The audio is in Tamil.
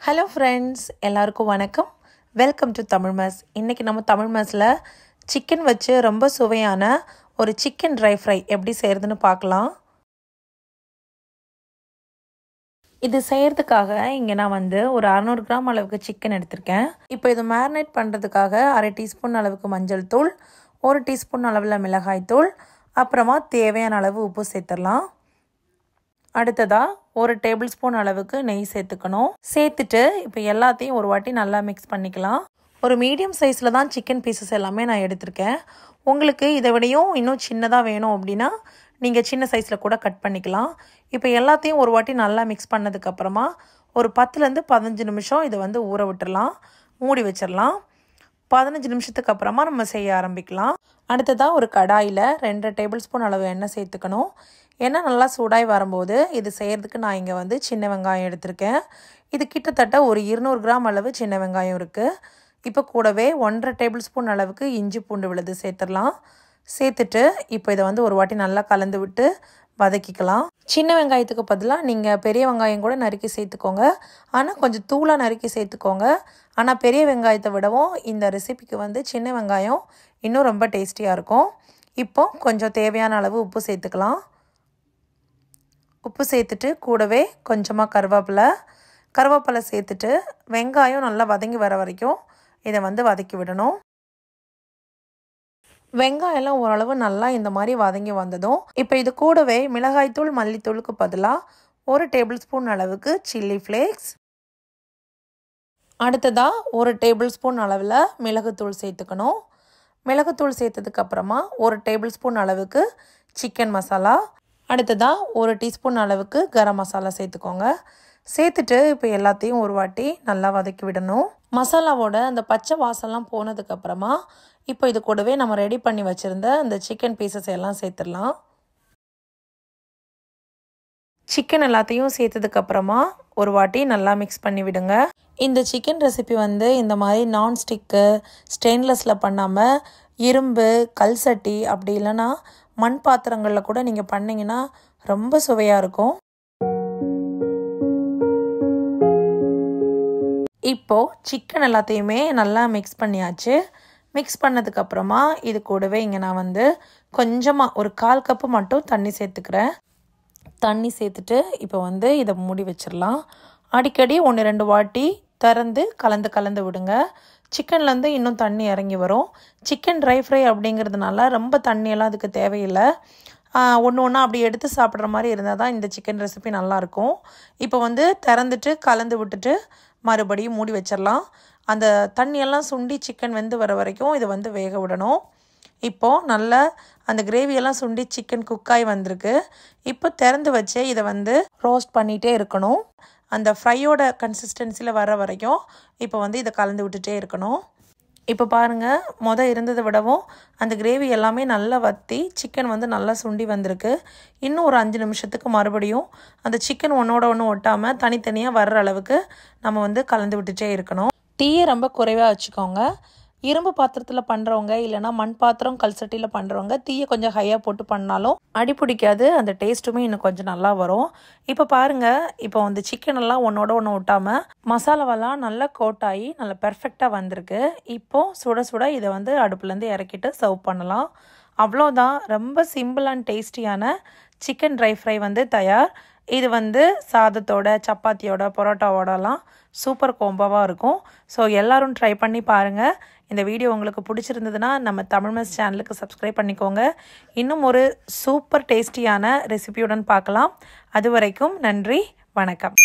ஹலோ ஃப்ரெண்ட்ஸ், எல்லாருக்கும் வணக்கம். Welcome to Tamil mess. இன்றைக்கி நம்ம தமிழ் மெஸ்ஸில் சிக்கன் வச்சு ரொம்ப சுவையான ஒரு சிக்கன் ட்ரை ஃப்ரை எப்படி செய்கிறதுன்னு பார்க்கலாம். இது செய்கிறதுக்காக இங்கே நான் ஒரு 600 கிராம் அளவுக்கு சிக்கன் எடுத்திருக்கேன். இப்போ இது மேரினேட் பண்ணுறதுக்காக 1/2 டீஸ்பூன் அளவுக்கு மஞ்சள் தூள், 1 டீஸ்பூன் அளவில் மிளகாய் தூள், அப்புறமா தேவையான அளவு உப்பு சேர்த்துடலாம். அடுத்ததாக 1 டேபிள் ஸ்பூன் அளவுக்கு நெய் சேர்த்துக்கணும். சேர்த்துட்டு இப்போ எல்லாத்தையும் ஒரு வாட்டி நல்லா மிக்ஸ் பண்ணிக்கலாம். ஒரு மீடியம் சைஸில் தான் சிக்கன் பீசஸ் எல்லாமே நான் எடுத்திருக்கேன். உங்களுக்கு இதை விடையும் இன்னும் சின்னதாக வேணும் அப்படின்னா நீங்கள் சின்ன சைஸில் கூட கட் பண்ணிக்கலாம். இப்போ எல்லாத்தையும் ஒரு வாட்டி நல்லா மிக்ஸ் பண்ணதுக்கப்புறமா ஒரு 10லேருந்து 15 நிமிஷம் இதை ஊற விட்டுடலாம். மூடி வச்சிடலாம். 15 நிமிஷத்துக்கு அப்புறமா நம்ம செய்ய ஆரம்பிக்கலாம். அடுத்ததாக ஒரு கடாயில் 2 டேபிள் ஸ்பூன் அளவு எண்ணெய் சேர்த்துக்கணும். எண்ணெய் நல்லா சூடாகி வரும்போது இது செய்கிறதுக்கு நான் இங்கே சின்ன வெங்காயம் எடுத்திருக்கேன். இது கிட்டத்தட்ட ஒரு 200 கிராம் அளவு சின்ன வெங்காயம் இருக்குது. இப்போ கூடவே 1/2 டேபிள் ஸ்பூன் அளவுக்கு இஞ்சி பூண்டு விழுது சேர்த்துடலாம். சேர்த்துட்டு இப்போ இதை ஒரு வாட்டி நல்லா கலந்து விட்டு வதக்கிக்கலாம். சின்ன வெங்காயத்துக்கு பதிலாக நீங்கள் பெரிய வெங்காயம் கூட நறுக்கி சேர்த்துக்கோங்க. ஆனால் கொஞ்சம் தூளாக நறுக்கி சேர்த்துக்கோங்க. ஆனால் பெரிய வெங்காயத்தை விடவும் இந்த ரெசிபிக்கு சின்ன வெங்காயம் இன்னும் ரொம்ப டேஸ்டியாக இருக்கும். இப்போ கொஞ்சம் தேவையான அளவு உப்பு சேர்த்துக்கலாம். உப்பு சேர்த்துட்டு கூடவே கொஞ்சமாக கருவேப்பிலை சேர்த்துட்டு வெங்காயம் நல்லா வதங்கி வர வரைக்கும் இதை வதக்கி விடணும். வெங்காயம்லாம் ஓரளவு நல்லா இந்த மாதிரி வதங்கி வந்ததும் இப்போ இது கூடவே மிளகாய்த்தூள் மல்லித்தூளுக்கு பதிலாக 1 டேபிள் ஸ்பூன் அளவுக்கு சில்லி ஃப்ளேக்ஸ், அடுத்ததாக 1 டேபிள் ஸ்பூன் அளவில் மிளகுத்தூள் சேர்த்துக்கணும். மிளகுத்தூள் சேர்த்ததுக்கப்புறமா 1 டேபிள் ஸ்பூன் அளவுக்கு சிக்கன் மசாலா, அடுத்ததாக 1 டீஸ்பூன் அளவுக்கு கரம் மசாலா சேர்த்துக்கோங்க. சேர்த்துட்டு இப்போ எல்லாத்தையும் ஒரு வாட்டி நல்லா வதக்கி விடணும். மசாலாவோட அந்த பச்சை வாசம்லாம் போனதுக்கப்புறமா இப்போ இது கூடவே நம்ம ரெடி பண்ணி வச்சுருந்த அந்த சிக்கன் பீசஸ் எல்லாம் சேர்த்துடலாம். சிக்கன் எல்லாத்தையும் சேர்த்ததுக்கப்புறமா ஒரு வாட்டி நல்லா மிக்ஸ் பண்ணி விடுங்க. இந்த சிக்கன் ரெசிபி இந்த மாதிரி நான்ஸ்டிக்கு ஸ்டெயின்லெஸ்ஸில் பண்ணாமல் இரும்பு கல் சட்டி அப்படி இல்லைன்னா மண் பாத்திரங்களில் கூட நீங்கள் பண்ணிங்கன்னா ரொம்ப சுவையாக இருக்கும். இப்போது சிக்கன் எல்லாத்தையுமே நல்லா மிக்ஸ் பண்ணியாச்சு. மிக்ஸ் பண்ணதுக்கப்புறமா இது கூடவே இங்கே நான் கொஞ்சமாக ஒரு 1/4 கப்பு மட்டும் தண்ணி சேர்த்துக்கிறேன். தண்ணி சேர்த்துட்டு இப்போ இதை மூடி வச்சிடலாம். அடிக்கடி 1-2 வாட்டி திறந்து கலந்து விடுங்க. சிக்கன்லேருந்து இன்னும் தண்ணி இறங்கி வரும். சிக்கன் ட்ரை ஃப்ரை அப்படிங்கிறதுனால ரொம்ப தண்ணியெல்லாம் அதுக்கு தேவையில்லை. ஒன்று ஒன்றா அப்படி எடுத்து சாப்பிட்ற மாதிரி இருந்தால் தான் இந்த சிக்கன் ரெசிபி நல்லாயிருக்கும். இப்போ திறந்துட்டு கலந்து விட்டுட்டு மறுபடியும் மூடி வச்சிடலாம். அந்த தண்ணியெல்லாம் சுண்டி சிக்கன் வெந்து வர வரைக்கும் இதை வேக விடணும். இப்போது நல்லா அந்த கிரேவியெல்லாம் சுண்டி சிக்கன் குக்காய் வந்திருக்கு. இப்போ திறந்து வச்சு இதை ரோஸ்ட் பண்ணிகிட்டே இருக்கணும். அந்த ஃப்ரையோட கன்சிஸ்டன்சியில் வர வரைக்கும் இப்போ இதை கலந்து விட்டுட்டே இருக்கணும். இப்போ பாருங்கள், இருந்ததை விடவும் அந்த கிரேவி எல்லாமே நல்லா வற்றி சிக்கன் நல்லா சுண்டி வந்திருக்கு. இன்னும் ஒரு 5 நிமிஷத்துக்கு மறுபடியும் அந்த சிக்கன் ஒன்றோட ஒன்று ஒட்டாமல் தனித்தனியாக வர்ற அளவுக்கு நம்ம கலந்து விட்டுட்டே இருக்கணும். தீயை ரொம்ப குறைவாக வச்சுக்கோங்க. இரும்பு பாத்திரத்தில் பண்ணுறவங்க இல்லைனா மண் பாத்திரம் கல் சட்டியில் பண்ணுறவங்க தீயை கொஞ்சம் ஹையாக போட்டு பண்ணாலும் அடி பிடிக்காது. அந்த டேஸ்ட்டுமே இன்னும் கொஞ்சம் நல்லா வரும். இப்போ பாருங்கள், இப்போ சிக்கன் எல்லாம் ஒன்றோட ஒன்று ஒட்டாமல் மசாலாவெல்லாம் நல்லா கோட்டாகி நல்லா பெர்ஃபெக்டாக வந்திருக்கு. இப்போது சுட சுட இதை அடுப்புலேருந்து இறக்கிட்டு சர்வ் பண்ணலாம். அவ்வளோதான், ரொம்ப சிம்பிள் அண்ட் டேஸ்டியான சிக்கன் ட்ரை ஃப்ரை தயார். இது சாதத்தோட சப்பாத்தியோட பரோட்டாவோடலாம் சூப்பர் கோம்போவாக இருக்கும். ஸோ எல்லோரும் ட்ரை பண்ணி பாருங்கள். இந்த வீடியோ உங்களுக்கு பிடிச்சிருந்ததுன்னா நம்ம தமிழ் மெஸ் சேனலுக்கு சப்ஸ்கிரைப் பண்ணிக்கோங்க. இன்னும் ஒரு சூப்பர் டேஸ்டியான ரெசிபியுடன் பார்க்கலாம். அது வரைக்கும் நன்றி, வணக்கம்.